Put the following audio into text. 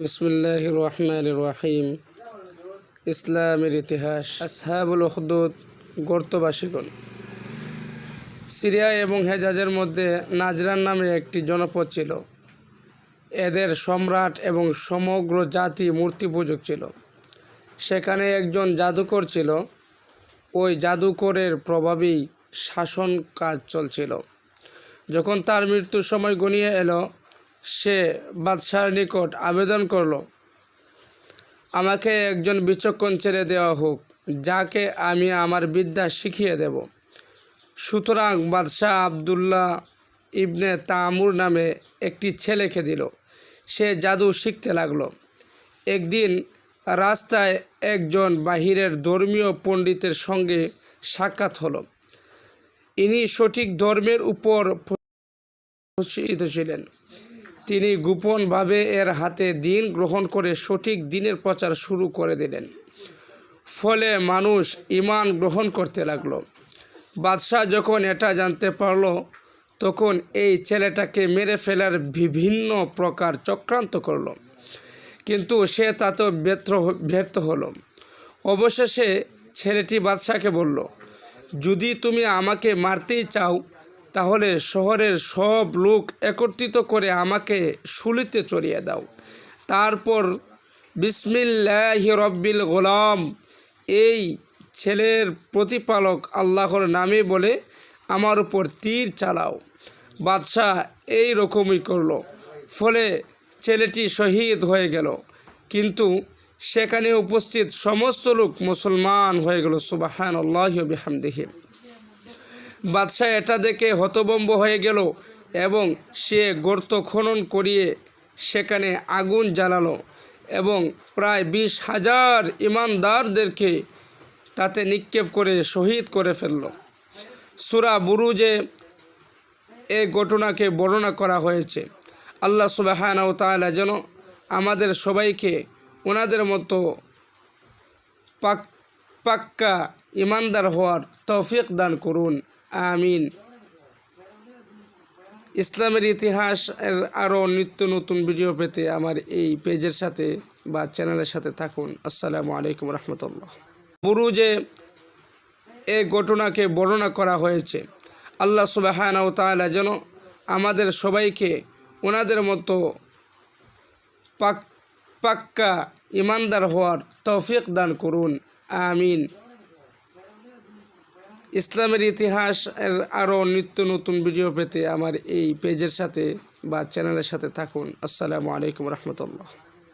বিসমিল্লাহির রহমানির রহিম। ইসলামের ইতিহাস। আসহাবুল উখদুদ গর্তবাসীগণ। সিরিয়া এবং হেজাজের মধ্যে নাজরান নামে একটি জনপদ ছিল। এদের সম্রাট এবং সমগ্র জাতি মূর্তি পূজক ছিল। সেখানে একজন জাদুকর ছিল। ওই জাদুকরের প্রভাবেই শাসন কাজ চলছিল। যখন তার মৃত্যুর সময় ঘনিয়ে এলো, সে বাদশার নিকট আবেদন করল, আমাকে একজন বিচক্ষণ ছেলে দেওয়া হোক, যাকে আমি আমার বিদ্যা শিখিয়ে দেব। সুতরাং বাদশাহ আবদুল্লাহ ইবনে তামুর নামে একটি ছেলেকে দিল। সে জাদু শিখতে লাগলো। একদিন রাস্তায় একজন বাহিরের ধর্মীয় পণ্ডিতের সঙ্গে সাক্ষাৎ হলো। ইনি সঠিক ধর্মের উপর প্রতিষ্ঠিত ছিলেন। তিনি গোপনভাবে এর হাতে দিন গ্রহণ করে সঠিক দিনের প্রচার শুরু করে দিলেন। ফলে মানুষ ঈমান গ্রহণ করতে লাগলো। বাদশাহ যখন এটা জানতে পারল, তখন এই ছেলেটাকে মেরে ফেলার বিভিন্ন প্রকার চক্রান্ত করল, কিন্তু সে তাতেও ব্যর্থ হলো। অবশেষে ছেলেটি বাদশাকে বলল, যদি তুমি আমাকে মারতেই চাও, তাহলে শহরের সব লোক একত্রিত করে আমাকে শুলিতে চড়িয়ে দাও। তারপর বিসমিল্লাহি রব্বিল গোলাম, এই ছেলের প্রতিপালক আল্লাহর নামে বলে আমার উপর তীর চালাও। বাদশাহ এই রকমই করল। ফলে ছেলেটি শহীদ হয়ে গেল, কিন্তু সেখানে উপস্থিত সমস্ত লোক মুসলমান হয়ে গেল। সুবহানাল্লাহি ওয়া বিহামদিহি। বাদশাহ এটা দেখে হতভম্ব হয়ে গেল এবং সে গর্ত খনন করিয়ে সেখানে আগুন জ্বালালো এবং প্রায় 20,000 ঈমানদারদেরকে তাতে নিক্ষেপ করে শহীদ করে ফেলল। সূরা বুরুজে এই ঘটনাকে বর্ণনা করা হয়েছে। আল্লাহ সুবহানাহু ওয়া তাআলা যেন আমাদের সবাইকে ওনাদের মতো পাক্কা ঈমানদার হওয়ার তৌফিক দান করুন, আমিন। ইসলামের ইতিহাসের আরও নিত্য নতুন ভিডিও পেতে আমার এই পেজের সাথে বা চ্যানেলের সাথে থাকুন। আসসালামু আলাইকুম রহমতুল্লাহ। বুরুজে এই ঘটনাকে বর্ণনা করা হয়েছে। আল্লাহ সুবহানাহু ওয়া তাআলা যেন আমাদের সবাইকে ওনাদের মতো পাক্কা ঈমানদার হওয়ার তৌফিক দান করুন, আমিন। ইসলামের ইতিহাসের আরও নিত্য নতুন ভিডিও পেতে আমার এই পেজের সাথে বা চ্যানেলের সাথে থাকুন। আসসালামু আলাইকুম রহমতুল্লাহ।